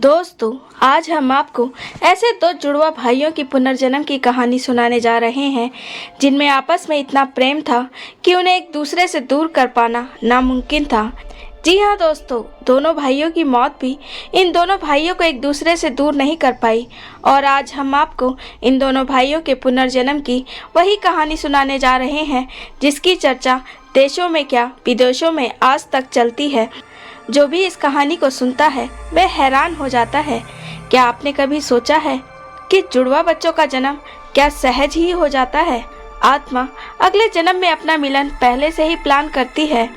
दोस्तों, आज हम आपको ऐसे दो जुड़वा भाइयों की पुनर्जन्म की कहानी सुनाने जा रहे हैं जिनमें आपस में इतना प्रेम था कि उन्हें एक दूसरे से दूर कर पाना नामुमकिन था। जी हाँ दोस्तों, दोनों भाइयों की मौत भी इन दोनों भाइयों को एक दूसरे से दूर नहीं कर पाई और आज हम आपको इन दोनों भाइयों के पुनर्जन्म की वही कहानी सुनाने जा रहे हैं जिसकी चर्चा देशों में क्या विदेशों में आज तक चलती है। जो भी इस कहानी को सुनता है वह हैरान हो जाता है। क्या आपने कभी सोचा है कि जुड़वा बच्चों का जन्म क्या सहज ही हो जाता है? आत्मा अगले जन्म में अपना मिलन पहले से ही प्लान करती है।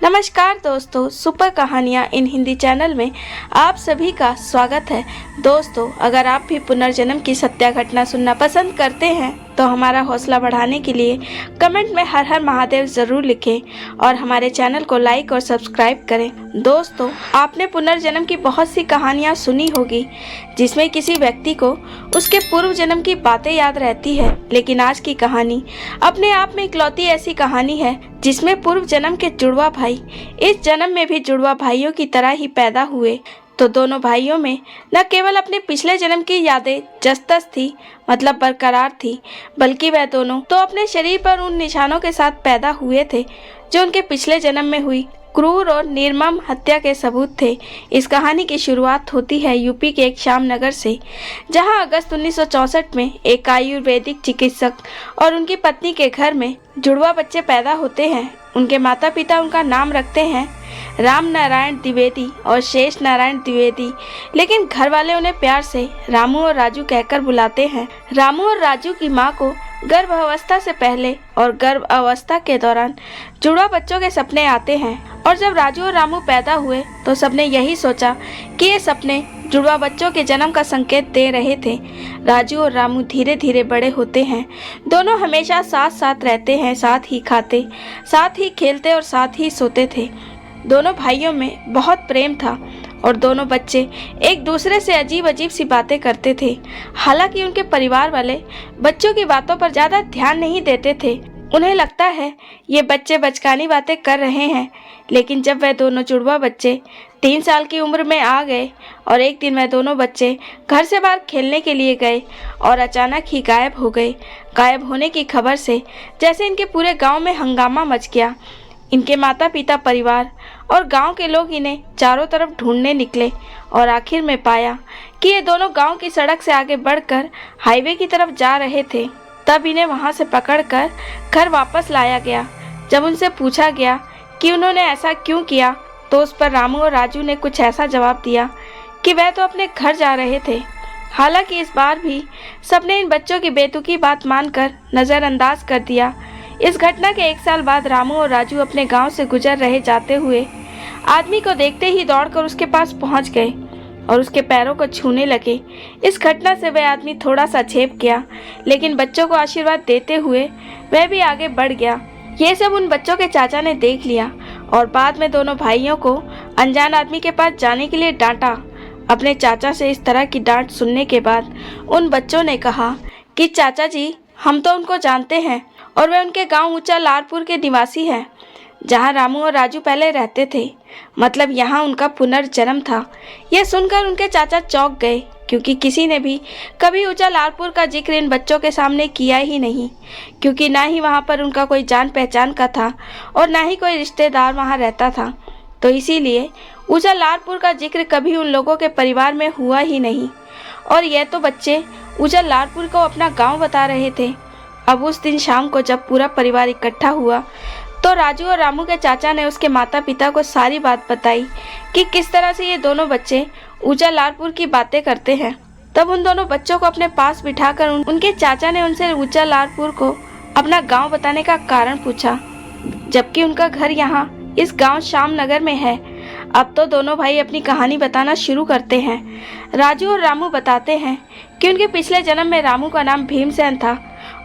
नमस्कार दोस्तों, सुपर कहानियाँ इन हिंदी चैनल में आप सभी का स्वागत है। दोस्तों, अगर आप भी पुनर्जन्म की सत्य घटना सुनना पसंद करते हैं तो हमारा हौसला बढ़ाने के लिए कमेंट में हर हर महादेव ज़रूर लिखें और हमारे चैनल को लाइक और सब्सक्राइब करें। दोस्तों, आपने पुनर्जन्म की बहुत सी कहानियाँ सुनी होगी जिसमें किसी व्यक्ति को उसके पूर्व जन्म की बातें याद रहती है, लेकिन आज की कहानी अपने आप में इकलौती ऐसी कहानी है जिसमें पूर्व जन्म के जुड़वा भाई इस जन्म में भी जुड़वा भाइयों की तरह ही पैदा हुए। तो दोनों भाइयों में न केवल अपने पिछले जन्म की यादें जस-तस थी, मतलब बरकरार थी, बल्कि वह दोनों तो अपने शरीर पर उन निशानों के साथ पैदा हुए थे जो उनके पिछले जन्म में हुई क्रूर और निर्मम हत्या के सबूत थे। इस कहानी की शुरुआत होती है यूपी के एक श्यामनगर से, जहां अगस्त 1964 में एक आयुर्वेदिक चिकित्सक और उनकी पत्नी के घर में जुड़वा बच्चे पैदा होते हैं। उनके माता पिता उनका नाम रखते हैं राम नारायण द्विवेदी और शेष नारायण द्विवेदी, लेकिन घर वाले उन्हें प्यार से रामू और राजू कहकर बुलाते हैं। रामू और राजू की मां को गर्भ अवस्था से पहले और गर्भ अवस्था के दौरान जुड़वा बच्चों के सपने आते हैं और जब राजू और रामू पैदा हुए तो सबने यही सोचा कि ये सपने जुड़वा बच्चों के जन्म का संकेत दे रहे थे। राजू और रामू धीरे धीरे बड़े होते हैं। दोनों हमेशा साथ साथ रहते हैं, साथ ही खाते, साथ ही खेलते और साथ ही सोते थे। दोनों भाइयों में बहुत प्रेम था और दोनों बच्चे एक दूसरे से अजीब अजीब सी बातें करते थे। हालांकि उनके परिवार वाले बच्चों की बातों पर ज़्यादा ध्यान नहीं देते थे। उन्हें लगता है ये बच्चे बचकानी बातें कर रहे हैं, लेकिन जब वह दोनों जुड़वा बच्चे 3 साल की उम्र में आ गए और एक दिन वह दोनों बच्चे घर से बाहर खेलने के लिए गए और अचानक ही गायब हो गए। गायब होने की खबर से जैसे इनके पूरे गांव में हंगामा मच गया। इनके माता पिता, परिवार और गांव के लोग इन्हें चारों तरफ ढूंढने निकले और आखिर में पाया कि ये दोनों गांव की सड़क से आगे बढ़कर हाईवे की तरफ जा रहे थे। तब इन्हें वहां से पकड़कर घर वापस लाया गया। जब उनसे पूछा गया कि उन्होंने ऐसा क्यों किया तो उस पर रामू और राजू ने कुछ ऐसा जवाब दिया कि वह तो अपने घर जा रहे थे। हालांकि इस बार भी सबने इन बच्चों की बेतुकी बात मानकर नज़रअंदाज कर दिया। इस घटना के 1 साल बाद रामू और राजू अपने गांव से गुजर रहे जाते हुए आदमी को देखते ही दौड़कर उसके पास पहुंच गए और उसके पैरों को छूने लगे। इस घटना से वह आदमी थोड़ा सा झेप गया, लेकिन बच्चों को आशीर्वाद देते हुए वह भी आगे बढ़ गया। ये सब उन बच्चों के चाचा ने देख लिया और बाद में दोनों भाइयों को अनजान आदमी के पास जाने के लिए डांटा। अपने चाचा से इस तरह की डांट सुनने के बाद उन बच्चों ने कहा कि चाचा जी, हम तो उनको जानते हैं और वे उनके गांव ऊंचा लारपुर के निवासी हैं, जहां रामू और राजू पहले रहते थे। मतलब यहाँ उनका पुनर्जन्म था। यह सुनकर उनके चाचा चौंक गए, क्योंकि किसी ने भी कभी ऊंचा लारपुर का जिक्र इन बच्चों के सामने किया ही नहीं, क्योंकि ना ही वहाँ पर उनका कोई जान पहचान का था और ना ही कोई रिश्तेदार वहाँ रहता था। तो इसीलिए ऊंचा लारपुर का जिक्र कभी उन लोगों के परिवार में हुआ ही नहीं। और यह तो बच्चे ऊंचा लारपुर को अपना गाँव बता रहे थे। अब उस दिन शाम को जब पूरा परिवार इकट्ठा हुआ तो राजू और रामू के चाचा ने उसके माता पिता को सारी बात बताई कि किस तरह से ये दोनों बच्चे ऊंचा लारपुर की बातें करते हैं। तब उन दोनों बच्चों को अपने पास बिठाकर उनके चाचा ने उनसे ऊंचा लारपुर को अपना गांव बताने का कारण पूछा, जबकि उनका घर यहाँ इस गांव श्यामनगर में है। अब तो दोनों भाई अपनी कहानी बताना शुरू करते हैं। राजू और रामू बताते हैं कि उनके पिछले जन्म में रामू का नाम भीमसेन था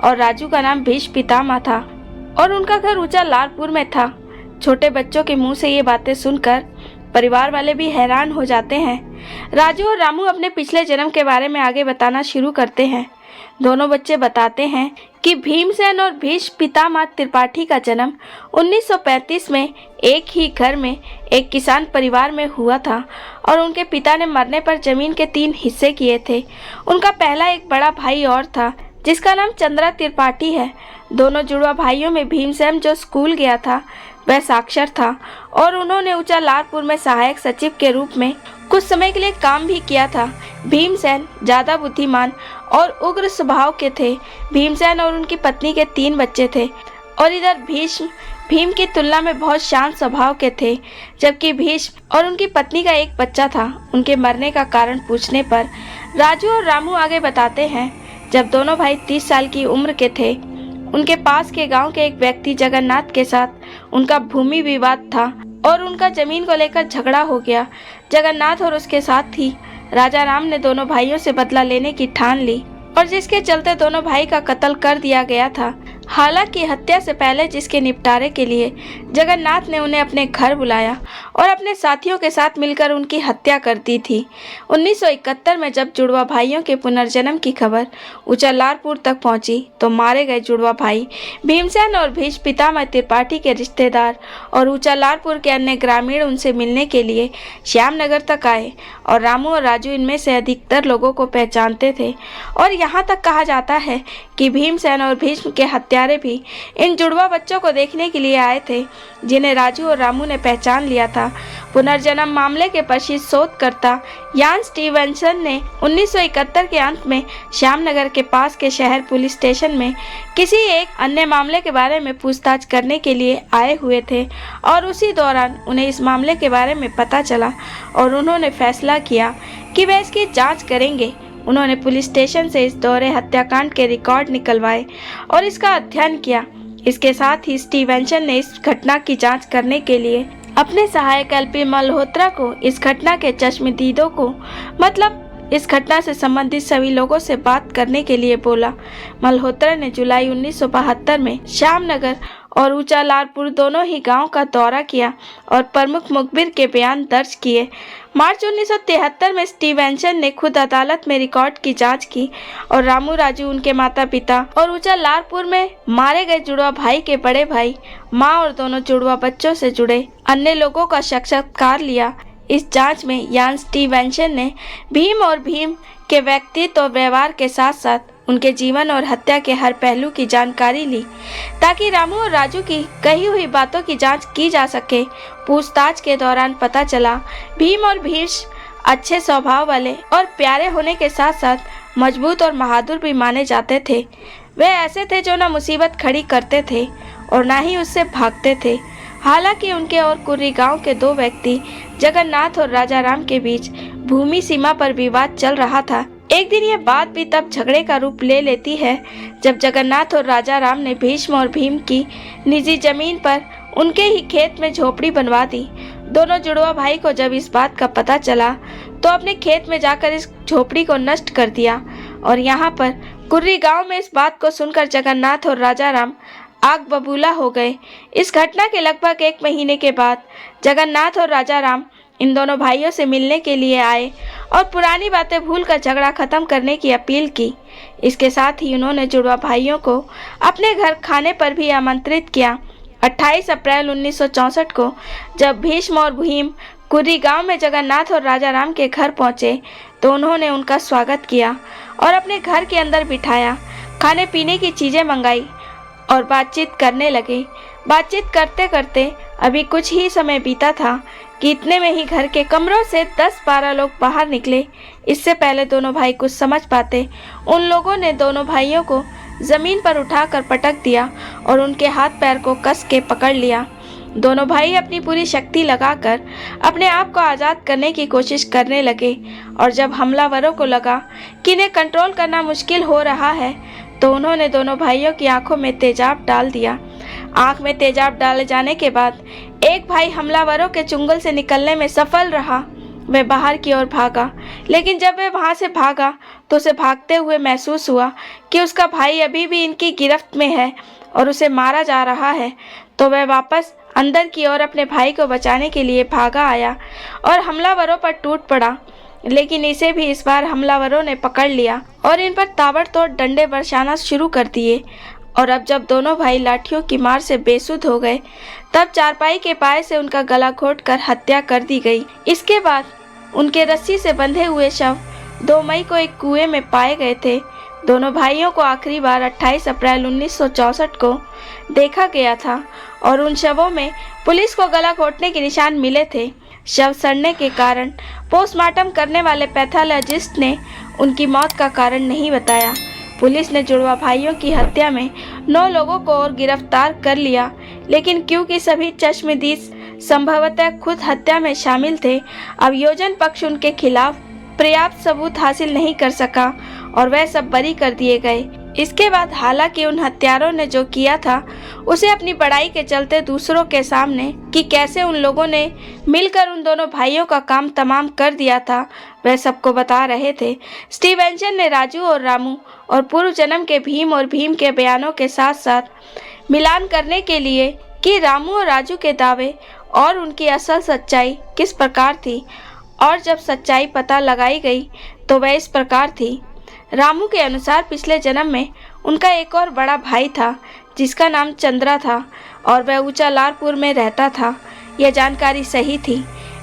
और राजू का नाम भीष्म पितामह था और उनका घर ऊंचा लारपुर में था। छोटे बच्चों के मुंह से ये बातें सुनकर परिवार वाले भी हैरान हो जाते हैं। राजू और रामू अपने पिछले जन्म के बारे में आगे बताना शुरू करते हैं। दोनों बच्चे बताते हैं कि भीमसेन और भीष्म पितामह त्रिपाठी का जन्म 1935 में एक ही घर में एक किसान परिवार में हुआ था और उनके पिता ने मरने पर जमीन के 3 हिस्से किए थे। उनका पहला एक बड़ा भाई और था जिसका नाम चंद्रा त्रिपाठी है। दोनों जुड़वा भाइयों में भीमसेन जो स्कूल गया था वह साक्षर था और उन्होंने ऊंचा लारपुर में सहायक सचिव के रूप में कुछ समय के लिए काम भी किया था। भीमसेन ज्यादा बुद्धिमान और उग्र स्वभाव के थे। भीमसेन और उनकी पत्नी के 3 बच्चे थे और इधर भीष्म भीम की तुलना में बहुत शांत स्वभाव के थे, जबकि भीष्म और उनकी पत्नी का एक बच्चा था। उनके मरने का कारण पूछने पर राजू और रामू आगे बताते हैं, जब दोनों भाई 30 साल की उम्र के थे, उनके पास के गांव के एक व्यक्ति जगन्नाथ के साथ उनका भूमि विवाद था और उनका जमीन को लेकर झगड़ा हो गया। जगन्नाथ और उसके साथ ही राजा राम ने दोनों भाइयों से बदला लेने की ठान ली और जिसके चलते दोनों भाई का कत्ल कर दिया गया था। हालांकि हत्या से पहले जिसके निपटारे के लिए जगन्नाथ ने उन्हें अपने घर बुलाया और अपने साथियों के साथ मिलकर उनकी हत्या कर दी थी। 1971 में जब जुड़वा भाइयों के पुनर्जन्म की खबर ऊंचा लारपुर तक पहुंची तो मारे गए जुड़वा भाई भीमसेन और भीष्म पितामह त्रिपाठी के रिश्तेदार और ऊंचा लारपुर के अन्य ग्रामीण उनसे मिलने के लिए श्यामनगर तक आए और रामू और राजू इनमें से अधिकतर लोगों को पहचानते थे और यहाँ तक कहा जाता है कि भीमसेन और भीष्म के हत्यारे भी इन जुड़वा बच्चों को देखने के लिए आए थे, जिन्हें राजू और रामू ने पहचान लिया था। पुनर्जन्म मामले के पश्चिम शोधकर्ता यान स्टीवेंसन ने 1971 के अंत में श्यामनगर के पास के शहर पुलिस स्टेशन में किसी एक अन्य मामले के बारे में पूछताछ करने के लिए आए हुए थे और उसी दौरान उन्हें इस मामले के बारे में पता चला और उन्होंने फैसला किया कि वे इसकी जांच करेंगे। उन्होंने पुलिस स्टेशन से इस दोहरे हत्याकांड के रिकॉर्ड निकलवाए और इसका अध्ययन किया। इसके साथ ही स्टीवेंसन ने इस घटना की जांच करने के लिए अपने सहायक एलपी मल्होत्रा को इस घटना के चश्मदीदों को मतलब इस घटना से संबंधित सभी लोगों से बात करने के लिए बोला। मल्होत्रा ने जुलाई 1972 में श्यामनगर और ऊंचा लारपुर दोनों ही गांव का दौरा किया और प्रमुख मुखबिर के बयान दर्ज किए। मार्च 1973 में स्टीवेंसन ने खुद अदालत में रिकॉर्ड की जांच की और रामू राजू उनके माता पिता और ऊंचा लारपुर में मारे गए जुड़वा भाई के बड़े भाई माँ और दोनों जुड़वा बच्चों से जुड़े अन्य लोगों का साक्षात्कार लिया। इस जांच में यान स्टीवेंसन ने भीम के व्यक्तित्व और व्यवहार के साथ साथ उनके जीवन और हत्या के हर पहलू की जानकारी ली ताकि रामू और राजू की कही हुई बातों की जांच की जा सके। पूछताछ के दौरान पता चला भीम और भीष्म अच्छे स्वभाव वाले और प्यारे होने के साथ साथ मजबूत और बहादुर भी माने जाते थे। वे ऐसे थे जो न मुसीबत खड़ी करते थे और न ही उससे भागते थे। हालांकि उनके और कुर्री गांव के 2 व्यक्ति जगन्नाथ और राजा राम के बीच भूमि सीमा पर विवाद चल रहा था। एक दिन यह बात भी तब झगड़े का रूप ले लेती है जब जगन्नाथ और राजा राम ने भीष्म और भीम की निजी जमीन पर उनके ही खेत में झोपड़ी बनवा दी। दोनों जुड़वा भाई को जब इस बात का पता चला तो अपने खेत में जाकर इस झोपड़ी को नष्ट कर दिया और यहाँ पर कुर्री गांव में इस बात को सुनकर जगन्नाथ और राजा राम आग बबूला हो गए। इस घटना के लगभग 1 महीने के बाद जगन्नाथ और राजा राम इन दोनों भाइयों से मिलने के लिए आए और पुरानी बातें भूलकर झगड़ा खत्म करने की अपील की। इसके साथ ही उन्होंने जुड़वा भाइयों को अपने घर खाने पर भी आमंत्रित किया। 28 अप्रैल 1964 को जब भीष्म और भीम कुर्री गांव में जगन्नाथ और राजा राम के घर पहुंचे तो उन्होंने उनका स्वागत किया और अपने घर के अंदर बिठाया, खाने पीने की चीज़ें मंगाई और बातचीत करने लगे। बातचीत करते करते अभी कुछ ही समय बीता था कि इतने में ही घर के कमरों से 10-12 लोग बाहर निकले। इससे पहले दोनों भाई कुछ समझ पाते उन लोगों ने दोनों भाइयों को जमीन पर उठाकर पटक दिया और उनके हाथ पैर को कस के पकड़ लिया। दोनों भाई अपनी पूरी शक्ति लगाकर अपने आप को आज़ाद करने की कोशिश करने लगे और जब हमलावरों को लगा कि इन्हें कंट्रोल करना मुश्किल हो रहा है तो उन्होंने दोनों भाइयों की आंखों में तेजाब डाल दिया। आंख में तेजाब डाले जाने के बाद एक भाई हमलावरों के चुंगल से निकलने में सफल रहा। वह बाहर की ओर भागा, लेकिन जब वह वहां से भागा तो उसे भागते हुए महसूस हुआ कि उसका भाई अभी भी इनकी गिरफ्त में है और उसे मारा जा रहा है। तो वह वापस अंदर की ओर अपने भाई को बचाने के लिए भागा आया और हमलावरों पर टूट पड़ा। लेकिन इसे भी इस बार हमलावरों ने पकड़ लिया और इन पर ताबड़तोड़ डंडे बरसाना शुरू कर दिए। और अब जब दोनों भाई लाठियों की मार से बेसुध हो गए, तब चारपाई के पाए से उनका गला घोंटकर हत्या कर दी गई। इसके बाद उनके रस्सी से बंधे हुए शव 2 मई को एक कुएं में पाए गए थे। दोनों भाइयों को आखिरी बार 28 अप्रैल 1964 को देखा गया था और उन शवों में पुलिस को गला घोंटने के निशान मिले थे। शव सड़ने के कारण पोस्टमार्टम करने वाले पैथोलॉजिस्ट ने उनकी मौत का कारण नहीं बताया। पुलिस ने जुड़वा भाइयों की हत्या में 9 लोगों को और गिरफ्तार कर लिया, लेकिन क्योंकि सभी चश्मदीद संभवतः खुद हत्या में शामिल थे, अभियोजन पक्ष उनके खिलाफ पर्याप्त सबूत हासिल नहीं कर सका और वह सब बरी कर दिए गए। इसके बाद हालांकि उन हत्यारों ने जो किया था उसे अपनी बड़ाई के चलते दूसरों के सामने कि कैसे उन लोगों ने मिलकर उन दोनों भाइयों का काम तमाम कर दिया था, वह सबको बता रहे थे। स्टीवेंसन ने राजू और रामू और पूर्व जन्म के भीम और भीम के बयानों के साथ साथ मिलान करने के लिए कि रामू और राजू के दावे और उनकी असल सच्चाई किस प्रकार थी। और जब सच्चाई पता लगाई गई तो वह इस प्रकार थी। रामू के अनुसार पिछले जन्म में उनका एक और बड़ा भाई था जिसका नाम चंद्रा था और वह ऊंचा लारपुर में रहता था। यह जानकारी सही थी।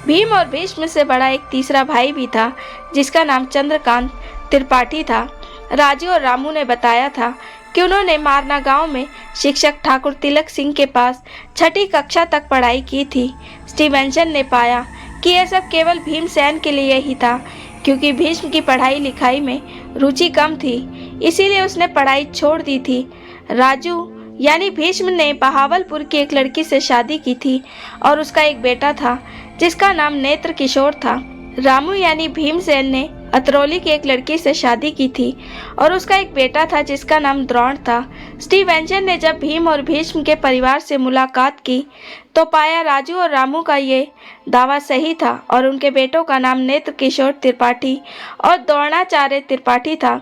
भीम और भीष्म से बड़ा एक तीसरा भाई भी था जिसका नाम चंद्रकांत त्रिपाठी था। राजू और रामू ने बताया था कि उन्होंने मारना गांव में शिक्षक ठाकुर तिलक सिंह के पास 6ठी कक्षा तक पढ़ाई की थी। स्टीवेंसन ने पाया कि यह सब केवल भीमसेन के लिए ही था, क्योंकि भीष्म की पढ़ाई लिखाई में रुचि कम थी, इसीलिए उसने पढ़ाई छोड़ दी थी। राजू यानी भीष्म ने बहावलपुर की एक लड़की से शादी की थी और उसका एक बेटा था जिसका नाम नेत्र किशोर था। रामू यानी भीमसेन ने अतरौली की एक लड़की से शादी की थी और उसका एक बेटा था जिसका नाम द्रोण था। स्टीवेंसन ने जब भीम और भीष्म के परिवार से मुलाकात की तो पाया राजू और रामू का ये दावा सही था और उनके बेटों का नाम नेत्र किशोर त्रिपाठी और द्रोणाचार्य त्रिपाठी था।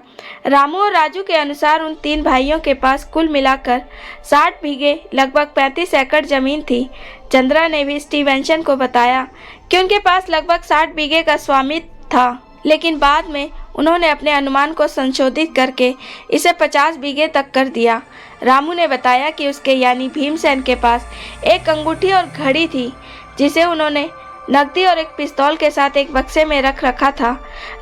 रामू और राजू के अनुसार उन 3 भाइयों के पास कुल मिलाकर 60 बीघे लगभग 35 एकड़ जमीन थी। चंद्रा ने भी स्टीवेंसन को बताया कि उनके पास लगभग 60 बीघे का स्वामित्व था, लेकिन बाद में उन्होंने अपने अनुमान को संशोधित करके इसे 50 बीघे तक कर दिया। रामू ने बताया कि उसके यानी भीमसेन के पास एक अंगूठी और घड़ी थी जिसे उन्होंने नकदी और एक पिस्तौल के साथ एक बक्से में रख रखा था।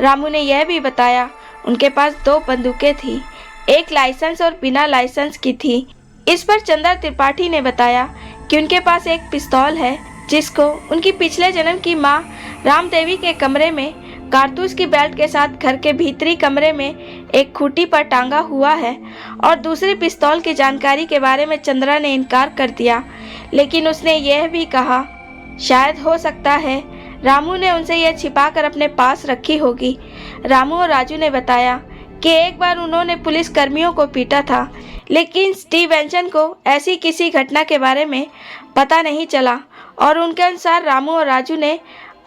रामू ने यह भी बताया उनके पास 2 बंदूकें थी, एक लाइसेंस और बिना लाइसेंस की थी। इस पर चंद्रा त्रिपाठी ने बताया कि उनके पास एक पिस्तौल है जिसको उनकी पिछले जन्म की माँ रामदेवी के कमरे में कारतूस की बेल्ट के साथ घर के भीतरी कमरे में एक खूंटी पर टांगा हुआ है। और दूसरी पिस्तौल की जानकारी के बारे में चंद्रा ने इनकार कर दिया, लेकिन उसने यह भी कहा शायद हो सकता है रामू ने उनसे यह छिपाकर अपने पास रखी होगी। रामू और राजू ने बताया कि एक बार उन्होंने पुलिस कर्मियों को पीटा था, लेकिन स्टीवेंसन को ऐसी किसी घटना के बारे में पता नहीं चला और उनके अनुसार रामू और राजू ने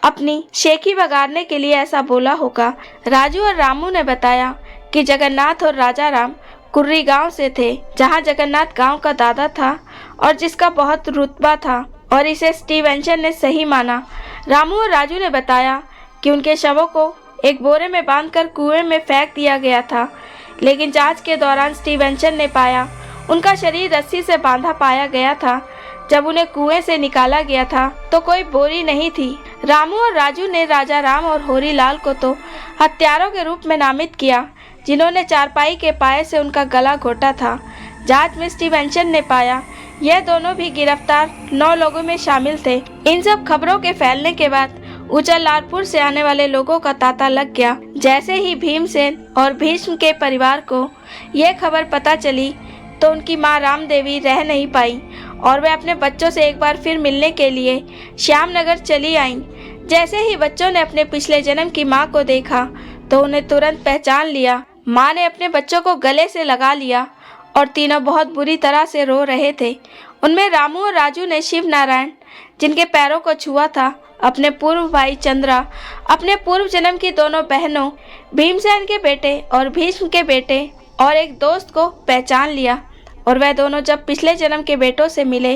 अपनी शेखी बगाड़ने के लिए ऐसा बोला होगा। राजू और रामू ने बताया कि जगन्नाथ और राजा राम कुर्री गांव से थे, जहां जगन्नाथ गांव का दादा था और जिसका बहुत रुतबा था, और इसे स्टीवेंसन ने सही माना। रामू और राजू ने बताया कि उनके शवों को एक बोरे में बांधकर कुएं में फेंक दिया गया था, लेकिन जांच के दौरान स्टीवेंसन ने पाया उनका शरीर रस्सी से बांधा पाया गया था। जब उन्हें कुएं से निकाला गया था तो कोई बोरी नहीं थी। रामू और राजू ने राजा राम और होरी लाल को तो हत्यारों के रूप में नामित किया, जिन्होंने चारपाई के पाए से उनका गला घोटा था। जांच में स्टीवेंसन ने पाया यह दोनों भी गिरफ्तार 9 लोगों में शामिल थे। इन सब खबरों के फैलने के बाद ऊंचा लारपुर से आने वाले लोगों का तांता लग गया। जैसे ही भीमसेन और भीष्म के परिवार को यह खबर पता चली तो उनकी मां रामदेवी रह नहीं पाई और वे अपने बच्चों से एक बार फिर मिलने के लिए श्यामनगर चली आईं। जैसे ही बच्चों ने अपने पिछले जन्म की मां को देखा तो उन्हें तुरंत पहचान लिया। मां ने अपने बच्चों को गले से लगा लिया और तीनों बहुत बुरी तरह से रो रहे थे। उनमें रामू और राजू ने शिव नारायण, जिनके पैरों को छुआ था, अपने पूर्व भाई चंद्रा, अपने पूर्व जन्म की दोनों बहनों, भीमसेन के बेटे और भीष्म के बेटे और एक दोस्त को पहचान लिया। और वह दोनों जब पिछले जन्म के बेटों से मिले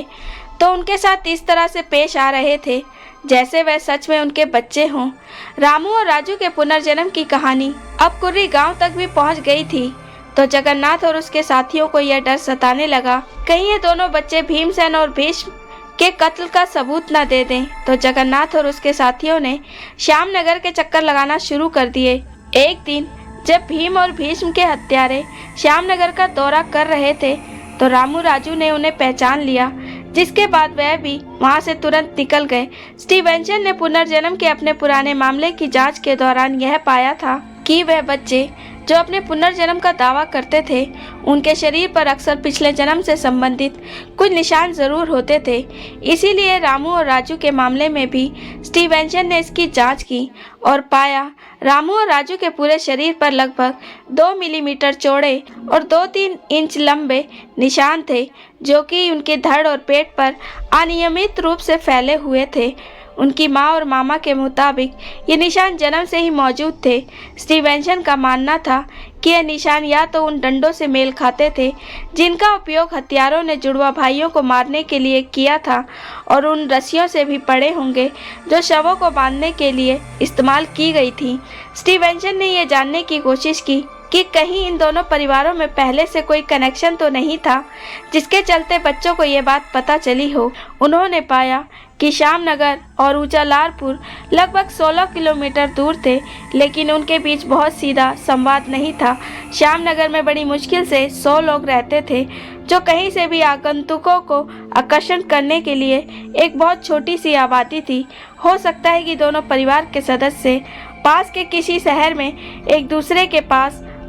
तो उनके साथ इस तरह से पेश आ रहे थे जैसे वह सच में उनके बच्चे हों। रामू और राजू के पुनर्जन्म की कहानी अब कुर्री गांव तक भी पहुंच गई थी, तो जगन्नाथ और उसके साथियों को यह डर सताने लगा, कहीं ये दोनों बच्चे भीमसेन और भीष्म के कत्ल का सबूत न दे दें। तो जगन्नाथ और उसके साथियों ने श्यामनगर के चक्कर लगाना शुरू कर दिए। एक दिन जब भीम और भीष्म के हत्यारे श्यामनगर का दौरा कर रहे थे, तो रामू राजू ने उन्हें पहचान लिया, जिसके बाद वह भी वहां से तुरंत निकल गए। स्टीवेंसन ने पुनर्जन्म के अपने पुराने मामले की जांच के दौरान यह पाया था कि वह बच्चे जो अपने पुनर्जन्म का दावा करते थे, उनके शरीर पर अक्सर पिछले जन्म से संबंधित कुछ निशान जरूर होते थे। इसीलिए रामू और राजू के मामले में भी स्टीवेंसन ने इसकी जांच की और पाया रामू और राजू के पूरे शरीर पर लगभग 2 मिलीमीटर चौड़े और 2-3 इंच लंबे निशान थे, जो कि उनके धड़ और पेट पर अनियमित रूप से फैले हुए थे। उनकी मां और मामा के मुताबिक ये निशान जन्म से ही मौजूद थे। स्टीवेंसन का मानना था कि यह निशान या तो उन डंडों से मेल खाते थे जिनका उपयोग हत्यारों ने जुड़वा भाइयों को मारने के लिए किया था, और उन रस्सियों से भी पड़े होंगे जो शवों को बांधने के लिए इस्तेमाल की गई थी। स्टीवेंसन ने यह जानने की कोशिश की कि कहीं इन दोनों परिवारों में पहले से कोई कनेक्शन तो नहीं था, जिसके चलते बच्चों को ये बात पता चली हो। उन्होंने पाया कि श्यामनगर और ऊंचालारपुर लगभग 16 किलोमीटर दूर थे, लेकिन उनके बीच बहुत सीधा संवाद नहीं था। श्यामनगर में बड़ी मुश्किल से 100 लोग रहते थे, जो कहीं से भी आगंतुकों को आकर्षण करने के लिए एक बहुत छोटी सी आबादी थी। हो सकता है कि दोनों परिवार के सदस्य पास के किसी शहर में एक दूसरे के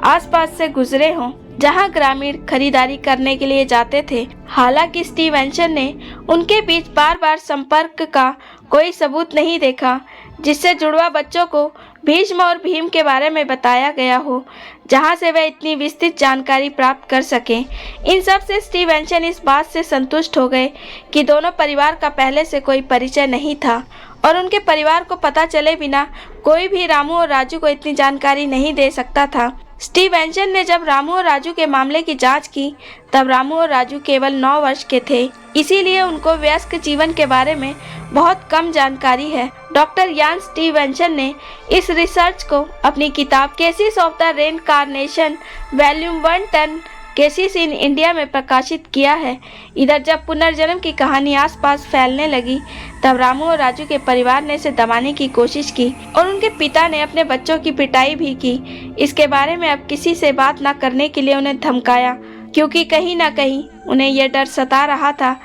आसपास से गुजरे हों, जहां ग्रामीण खरीदारी करने के लिए जाते थे। हालांकि स्टीवेंसन ने उनके बीच बार बार संपर्क का कोई सबूत नहीं देखा, जिससे जुड़वा बच्चों को भीष्म और भीम के बारे में बताया गया हो, जहां से वे इतनी विस्तृत जानकारी प्राप्त कर सकें। इन सब से स्टीवेंसन इस बात से संतुष्ट हो गए कि दोनों परिवार का पहले से कोई परिचय नहीं था, और उनके परिवार को पता चले बिना कोई भी रामू और राजू को इतनी जानकारी नहीं दे सकता था। स्टीवेंसन ने जब रामू और राजू के मामले की जांच की, तब रामू और राजू केवल 9 वर्ष के थे, इसीलिए उनको वयस्क जीवन के बारे में बहुत कम जानकारी है। डॉक्टर यान स्टीवेंसन ने इस रिसर्च को अपनी किताब cases of the reincarnation volume 1 10 cases in India में प्रकाशित किया है। इधर जब पुनर्जन्म की कहानी आसपास फैलने लगी, तब रामू और राजू के परिवार ने इसे दबाने की कोशिश की, और उनके पिता ने अपने बच्चों की पिटाई भी की। इसके बारे में अब किसी से बात न करने के लिए उन्हें धमकाया, क्योंकि कहीं न कहीं उन्हें यह डर सता रहा था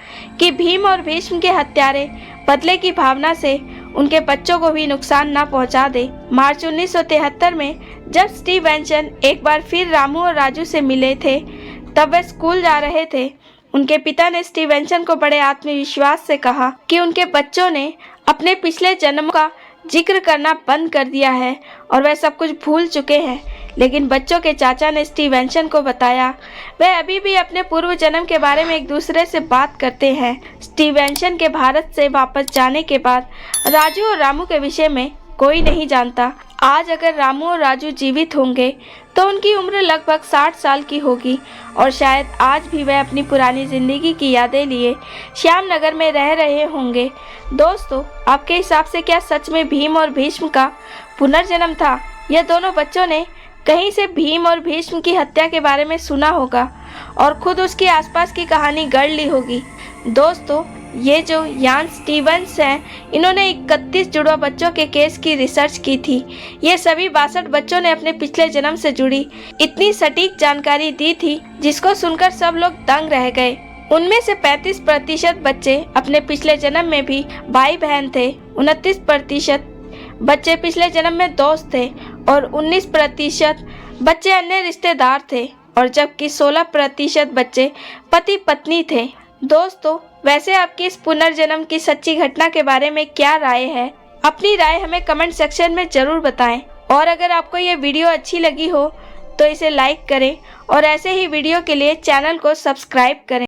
कि भीम और भीष्म के हत्यारे बदले की भावना से उनके बच्चों को भी नुकसान न पहुंचा दे। मार्च 1973 में जब स्टीवेंसन एक बार फिर रामू और राजू से मिले थे, तब वे स्कूल जा रहे थे। उनके पिता ने स्टीवेंसन को बड़े आत्मविश्वास से कहा कि उनके बच्चों ने अपने पिछले जन्म का जिक्र करना बंद कर दिया है और वह सब कुछ भूल चुके हैं। लेकिन बच्चों के चाचा ने स्टीवेंसन को बताया वे अभी भी अपने पूर्व जन्म के बारे में एक दूसरे से बात करते हैं। स्टीवेंसन के भारत से वापस जाने के बाद राजू और रामू के विषय में कोई नहीं जानता। आज अगर रामू और राजू जीवित होंगे तो उनकी उम्र लगभग 60 साल की होगी, और शायद आज भी वह अपनी पुरानी जिंदगी की यादें लिए श्यामनगर में रह रहे होंगे। दोस्तों, आपके हिसाब से क्या सच में भीम और भीष्म का पुनर्जन्म था? यह दोनों बच्चों ने कहीं से भीम और भीष्म की हत्या के बारे में सुना होगा और खुद उसके आसपास की कहानी गढ़ ली होगी। दोस्तों, ये जो यान स्टीवेंस हैं, इन्होंने 31 जुड़वा बच्चों के केस की रिसर्च की थी। ये सभी 62 बच्चों ने अपने पिछले जन्म से जुड़ी इतनी सटीक जानकारी दी थी, जिसको सुनकर सब लोग दंग रह गए। उनमें से 35% बच्चे अपने पिछले जन्म में भी भाई बहन थे, 29% बच्चे पिछले जन्म में दोस्त थे, और 19% बच्चे अन्य रिश्तेदार थे, और जबकि 16% बच्चे पति पत्नी थे। दोस्तों, वैसे आपकी इस पुनर्जन्म की सच्ची घटना के बारे में क्या राय है? अपनी राय हमें कमेंट सेक्शन में जरूर बताएं, और अगर आपको ये वीडियो अच्छी लगी हो तो इसे लाइक करें, और ऐसे ही वीडियो के लिए चैनल को सब्सक्राइब करें।